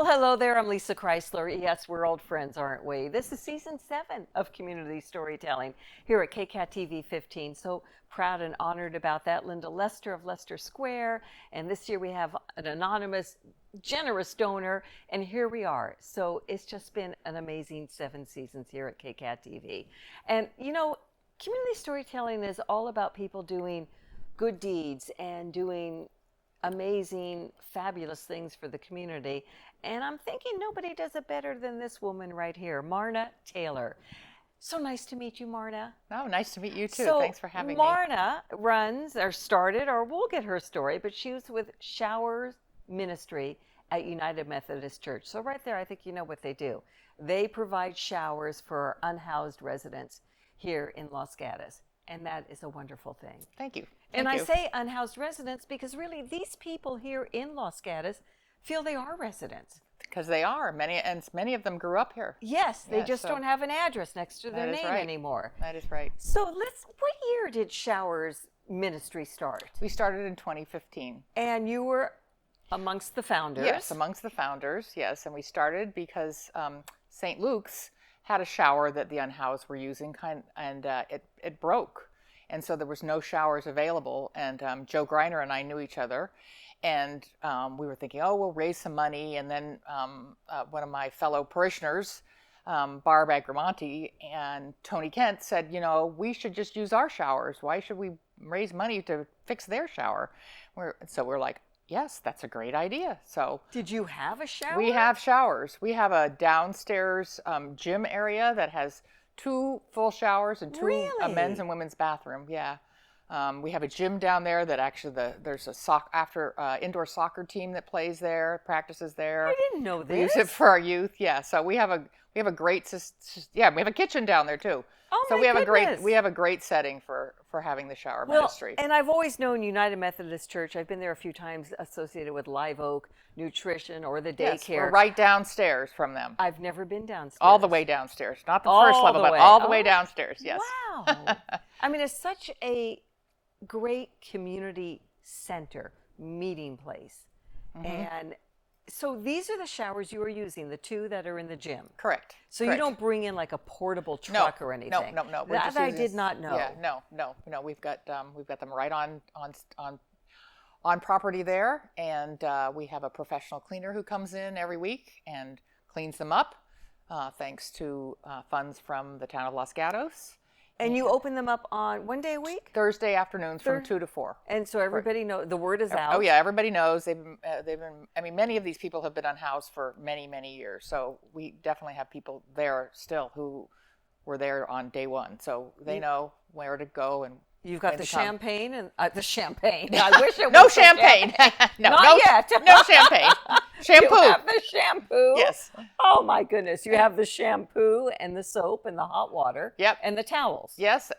hello there. I'm Lisa Chrysler. Yes, we're old friends, aren't we? This is season 7 of Community Storytelling here at KCAT TV 15. So proud and honored about that. Linda Lester of Lester Square. And this year we have an anonymous, generous donor. And here we are. So it's just been an amazing 7 seasons here at KCAT TV. And you know, community storytelling is all about people doing good deeds and doing amazing, fabulous things for the community. And I'm thinking nobody does it better than this woman right here, Marna Taylor. So nice to meet you, Marna. Oh, nice to meet you too. So Thanks for having me. Marna runs, or started, or we'll get her story, but she was with Showers Ministry at United Methodist Church. So right there, I think you know what they do. They provide showers for unhoused residents here in Los Gatos. And that is a wonderful thing. Thank you. And I say unhoused residents because really these people here in Los Gatos feel they are residents. Because they are. Many of them grew up here. Yes, they just don't have an address next to their name anymore. That is right. So what year did Showers Ministry start? We started in 2015. And you were amongst the founders? Yes, amongst the founders, yes. And we started because St. Luke's had a shower that the unhoused were using, and it broke. And so there was no showers available. And Joe Greiner and I knew each other. And we were thinking, oh, we'll raise some money. And then one of my fellow parishioners, Barb Agramonte and Tony Kent said, you know, we should just use our showers. Why should we raise money to fix their shower? So we're like, yes, that's a great idea. So did you have a shower? We have showers. We have a downstairs gym area that has 2 full showers and 2 a men's and women's bathroom. Yeah. We have a gym down there that actually there's a indoor soccer team that plays there, practices there. I didn't know this. We use it for our youth. Yeah. So we have a great we have a kitchen down there too. Oh, so my goodness. we have a great setting for having the shower ministry. And I've always known United Methodist Church. I've been there a few times associated with Live Oak Nutrition or the daycare. Yes, we're right downstairs from them. I've never been downstairs. All the way downstairs. Not the first level, but all the way downstairs. Yes. Wow. I mean, it's such a great community center, meeting place. Mm-hmm. And so these are the showers you are using, the 2 that are in the gym. Correct. So you don't bring in like a portable truck or anything. No. That I did not know. Yeah, no. We've got them right on property there, and we have a professional cleaner who comes in every week and cleans them up, thanks to funds from the town of Los Gatos. And you open them up on one day a week? Thursday afternoons from 2 to 4. And so everybody knows, the word is out. Oh yeah, everybody knows. They've been. I mean, many of these people have been unhoused for many, many years. So we definitely have people there still who were there on day 1. So they know where to go and. You've got the champagne and the champagne. I wish it was no champagne. Not yet. No champagne. Shampoo. You have the shampoo. Yes. Oh my goodness! You have the shampoo and the soap and the hot water. Yep. And the towels. Yes.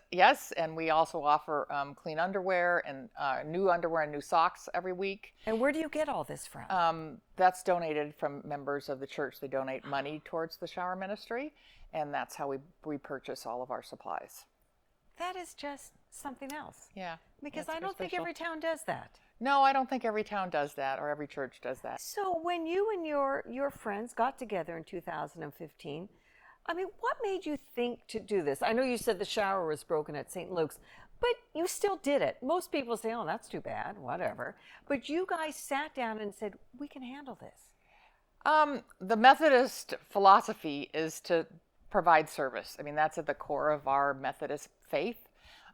And we also offer clean underwear and new underwear and new socks every week. And where do you get all this from? That's donated from members of the church. They donate money towards the shower ministry, and that's how we purchase all of our supplies. That is just something else. Yeah. Because I don't think every town does that. No, I don't think every town does that or every church does that. So when you and your friends got together in 2015, I mean, what made you think to do this? I know you said the shower was broken at St. Luke's, but you still did it. Most people say, oh, that's too bad, whatever. But you guys sat down and said, we can handle this. The Methodist philosophy is to provide service. I mean, that's at the core of our Methodist faith.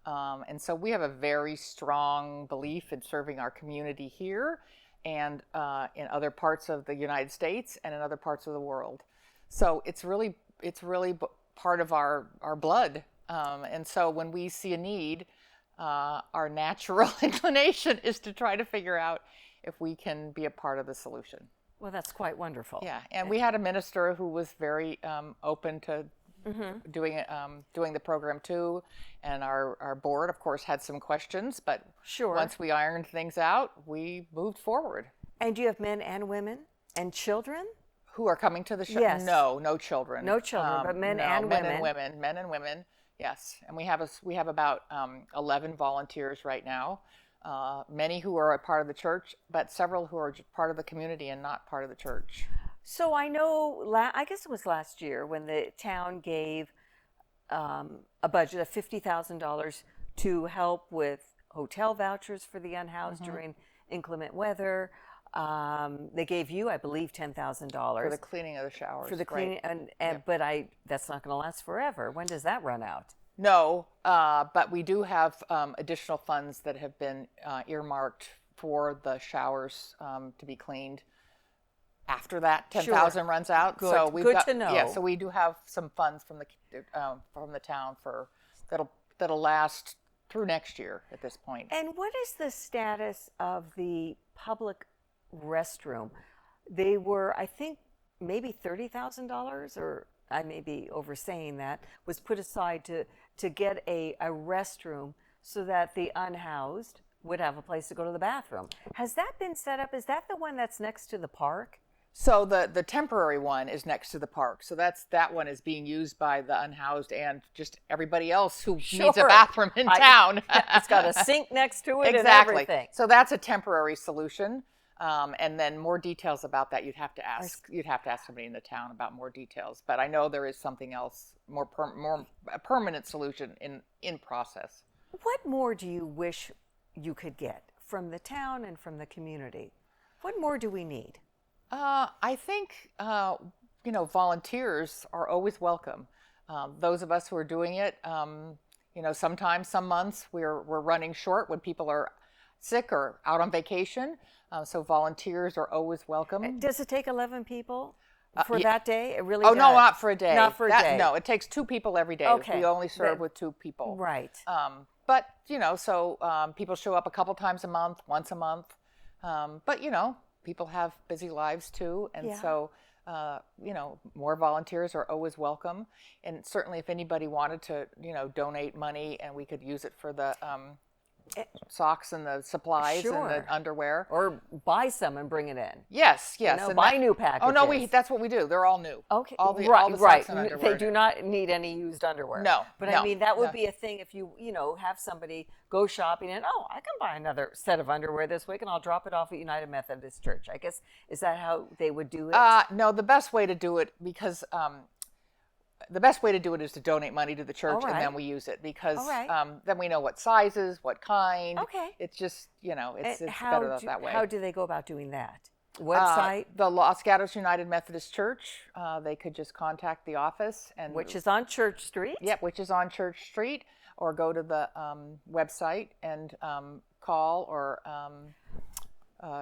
And so we have a very strong belief in serving our community here and in other parts of the United States and in other parts of the world. So it's really part of our blood. And so when we see a need, our natural inclination is to try to figure out if we can be a part of the solution. Well, that's quite wonderful. Yeah, and we had a minister who was very open to doing the program too, and our board, of course, had some questions, but once we ironed things out, we moved forward. And do you have men and women and children who are coming to the show? Yes. No children. No children, but men and women. Men and women. Yes, and we have about 11 volunteers right now. Many who are a part of the church, but several who are part of the community and not part of the church. So I know, I guess it was last year when the town gave a budget of $50,000 to help with hotel vouchers for the unhoused during inclement weather. They gave you, I believe, For the $10,000 cleaning of the showers, for the right? cleaning, and but that's not going to last forever. When does that run out? No, but we do have additional funds that have been earmarked for the showers to be cleaned after that 10,000 runs out. Good. So we've Good got, to know. yeah. So we do have some funds from the town for that'll last through next year at this point. And what is the status of the public restroom? They were, I think, maybe $30,000, or I may be oversaying that, was put aside to get a restroom so that the unhoused would have a place to go to the bathroom. Has that been set up? Is that the one that's next to the park? So the temporary one is next to the park. So that one is being used by the unhoused and just everybody else who needs a bathroom in town. It's got a sink next to it Exactly. and everything. So that's a temporary solution. And then more details about that you'd have to ask somebody in the town about more details. But I know there is something else more a permanent solution in process. What more do you wish you could get from the town and from the community? What more do we need? I think, volunteers are always welcome. Those of us who are doing it, sometimes, some months we're running short when people are sick or out on vacation. So volunteers are always welcome. Does it take 11 people for that day? It really Oh, does. no, not for a day. Not for a day. No, it takes 2 people every day. Okay. We only serve with 2 people. Right. But, people show up a couple times a month, once a month. But, people have busy lives too. And so, more volunteers are always welcome. And certainly if anybody wanted to, donate money and we could use it for the socks and the supplies and the underwear. Or buy some and bring it in. Yes, yes. And buy new packages. Oh, no, that's what we do. They're all new. Okay. All the right. socks and underwear. They do not need any used underwear. No. But I mean, that would be a thing if you, have somebody go shopping and, I can buy another set of underwear this week and I'll drop it off at United Methodist Church. I guess, is that how they would do it? No, the best way to do it, because the best way to do it is to donate money to the church and then we use it, because then we know what sizes, what kind. Okay. It's just, it's better that way. How do they go about doing that? Website? The Los Gatos United Methodist Church. They could just contact the office. Which is on Church Street? Yep, which is on Church Street. Or go to the website and call or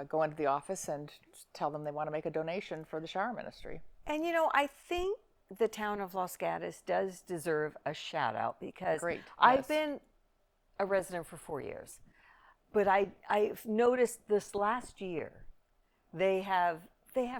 go into the office and tell them they want to make a donation for the shower ministry. And, I think the town of Los Gatos does deserve a shout out, because I've been a resident for 4 years, but I've noticed this last year they have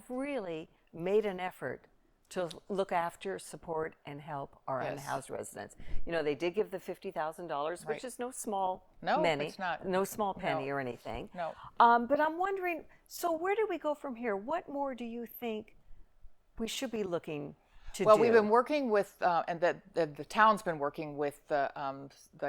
really made an effort to look after, support, and help our unhoused residents. They did give the $50,000, which is no small it's not. No small penny or anything. No. But I'm wondering, so where do we go from here? What more do you think we should be looking to do? Well, we've been working with, and the town's been working with the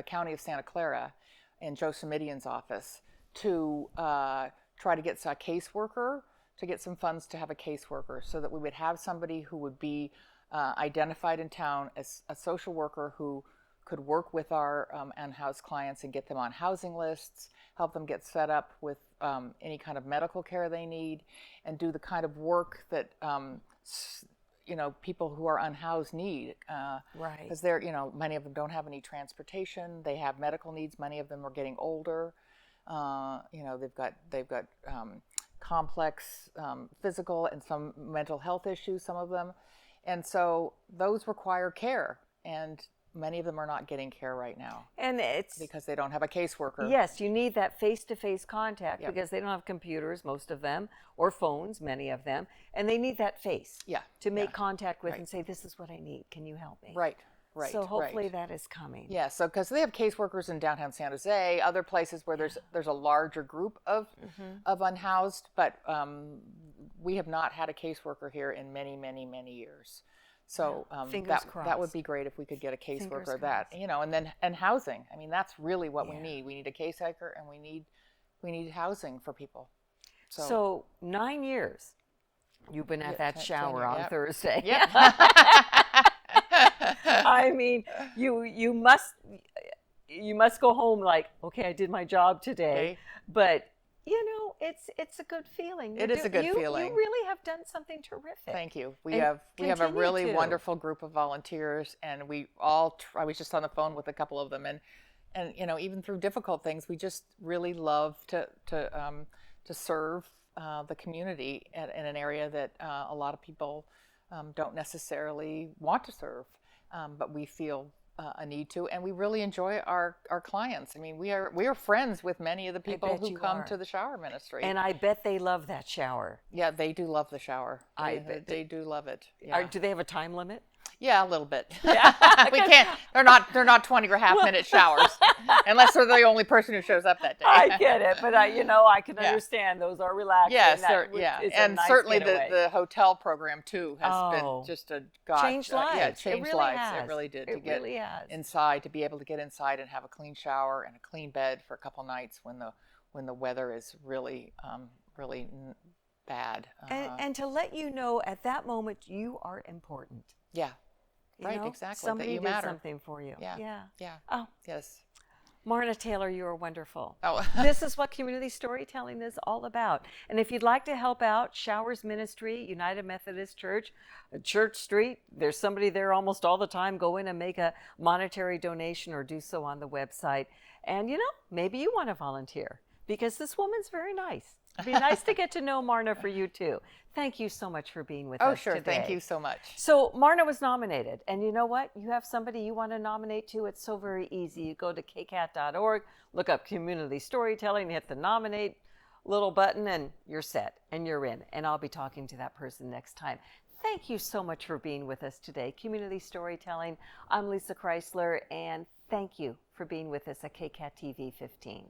County of Santa Clara and Joe Simidian's office to try to get a caseworker, to get some funds to have a caseworker, so that we would have somebody who would be identified in town as a social worker who could work with our unhoused clients and get them on housing lists, help them get set up with any kind of medical care they need, and do the kind of work that people who are unhoused need. Right. Because they're, many of them don't have any transportation. They have medical needs. Many of them are getting older. They've got complex physical and some mental health issues, some of them. And so those require care. And many of them are not getting care right now. And it's because they don't have a caseworker. Yes, you need that face-to-face contact because they don't have computers, most of them, or phones, many of them, and they need that face to make contact with and say, this is what I need. Can you help me? Right. So hopefully that is coming. Yeah, so because they have caseworkers in downtown San Jose, other places where there's a larger group of unhoused, but we have not had a caseworker here in many, many, many years. So that would be great if we could get a caseworker and housing. I mean, that's really what we need. We need a caseworker and we need housing for people. So 9 years You've been at Yeah, that shower on yep. Thursday. Yep. I mean, you must go home like, okay, I did my job today. Okay. But it's a good feeling. It is a good You feeling. really have done something terrific. Thank you. We And have a continue really to. wonderful group of volunteers, and we all. I was just on the phone with a couple of them, and even through difficult things, we just really love to serve the community in an area that a lot of people don't necessarily want to serve, but we feel a need to, and we really enjoy our clients. I mean, we are friends with many of the people bet who you come are. to the shower ministry. And I bet they love that shower. Yeah, they do love the shower. I They, bet they do love it. Yeah. Do they have a time limit? Yeah, a little bit. We can't. They're not 20 or half minute showers, unless they're the only person who shows up that day. I get it, but I can Yeah. understand those are relaxing. Yes, Yeah, and nice certainly getaway. the hotel program too has Oh. been just a god. Changed lives. Yeah, It changed really lives. has. It really did. It To get really has. inside, to be able to get inside and have a clean shower and a clean bed for a couple nights when the weather is really bad. And to let you know at that moment you are important. Yeah. You Right, know? exactly. Somebody that you did matter. something for you. Yeah. Yeah. Yeah. Oh, Yes. Marna Taylor, you are wonderful. Oh. This is what community storytelling is all about. And if you'd like to help out, Showers Ministry, United Methodist Church, Church Street, there's somebody there almost all the time. Go in and make a monetary donation or do so on the website. And maybe you want to volunteer because this woman's very nice. It'd be nice to get to know Marna for you too. Thank you so much for being with us Sure. today. Thank you so much. So Marna was nominated, and you know what? You have somebody you want to nominate to. It's so very easy. You go to kcat.org, look up community storytelling, hit the nominate little button, and you're set, and you're in. And I'll be talking to that person next time. Thank you so much for being with us today. Community Storytelling. I'm Lissa Chrysler, and thank you for being with us at KCAT TV 15.